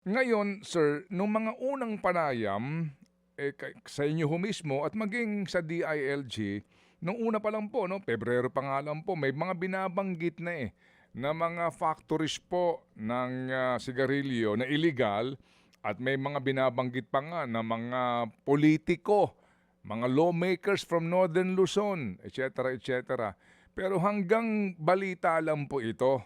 Ngayon, sir, nung mga unang panayam, sa inyo ho mismo at maging sa DILG, nung una pa lang po, no, Pebrero pa nga lang po, may mga binabanggit na na mga factories po ng sigarilyo na illegal at may mga binabanggit pa nga na mga politiko, mga lawmakers from Northern Luzon, etc. etc. Pero hanggang balita lang po ito.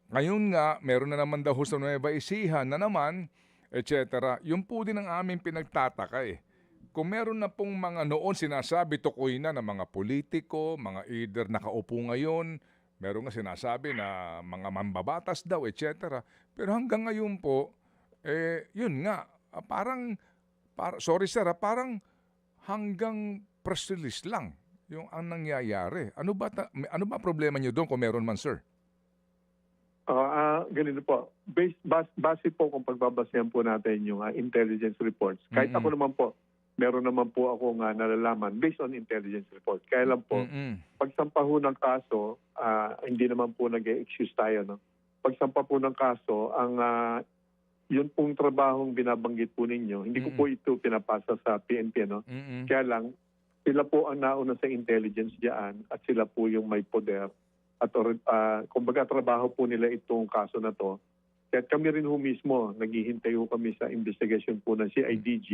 Ngayon nga, meron na naman daw sa Nueva Ecija na naman, etc. Yung po din ang aming pinagtataka Kung meron na pong mga noon sinasabi tukoy na ng mga politiko, mga either nakaupo ngayon, meron nga sinasabi na mga mambabatas daw, etc. Pero hanggang ngayon po, yun nga, sorry sir, parang hanggang press release lang yung ang nangyayari. Ano ba problema niyo doon kung meron man, sir? Ganito po. Base po kung pagbabasehan po natin yung intelligence reports. Kahit ako naman po, meron naman po akong nalalaman based on intelligence reports. Kaya lang po, pagsampa ho ng kaso, hindi naman po nag-excuse tayo. No? Pagsampa po ng kaso, yun pong trabahong binabanggit po ninyo, hindi ko po ito pinapasa sa PNP. No? Kaya lang, sila po ang nauna sa intelligence diyan at sila po yung may poder. At kumbaga trabaho po nila itong kaso na to. Kaya kami rin ho mismo, naghihintay ho kami sa investigation po ng CIDG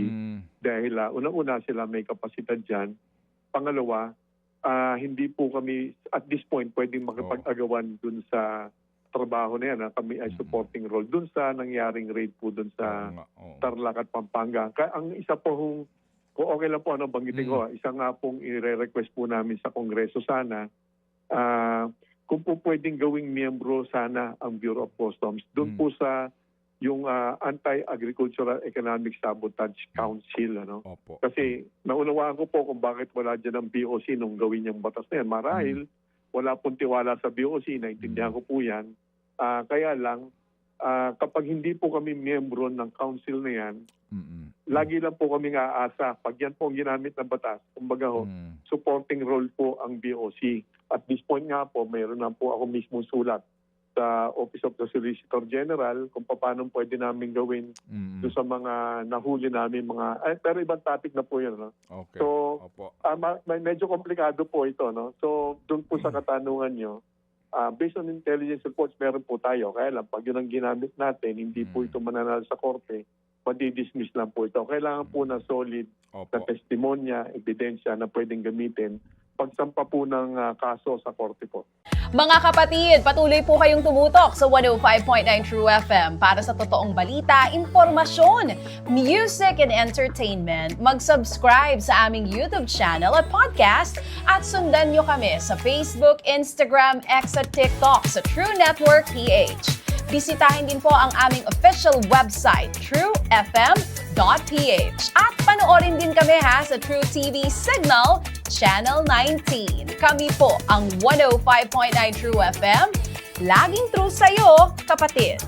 dahil unang-una sila may kapasidad dyan. Pangalawa, hindi po kami at this point pwedeng makipag-agawan dun sa trabaho na yan. Kami ay supporting role dun sa nangyaring raid po dun sa Tarlac at Pampanga. Kaya ang isa po kung okay lang po, banggitin ko, isa nga pong i-request po namin sa Kongreso sana, kung po pwedeng gawing miyembro sana ang Bureau of Customs doon po sa yung Anti-Agricultural Economic Sabotage Council. Opo. Kasi naunawaan ko po kung bakit wala dyan ang BOC nung gawin niyang batas na yan. Marahil wala pong tiwala sa BOC, naintindihan ko po yan. Kaya lang, kapag hindi po kami miyembro ng council na yan, lagi lang po kami aasa. Pag yan po ang ginamit na batas, kumbaga supporting role po ang BOC. At this point nga po, mayroon na po ako mismo sulat sa Office of the Solicitor General kung paano pwede namin gawin doon sa mga nahuli namin pero ibang topic na po yun. No? Okay. So, medyo komplikado po ito. No? So, doon po sa katanungan nyo, based on intelligence reports, meron po tayo. Kaya lang, pag yun ang ginamit natin, hindi po ito mananalo sa korte, madi-dismiss lang po ito. Kailangan po na solid na testimonya, ebidensya na pwedeng gamitin pagsampa po ng kaso sa korte po. Mga kapatid, patuloy po kayong tumutok sa 105.9 True FM para sa totoong balita, impormasyon, music and entertainment. Mag-subscribe sa aming YouTube channel at podcast at sundan nyo kami sa Facebook, Instagram, X at TikTok sa True Network PH. Bisitahin din po ang aming official website, truefm.ph. At panoorin din kami sa True TV Signal, Channel 19. Kami po ang 105.9 True FM. Laging true sa'yo, kapatid.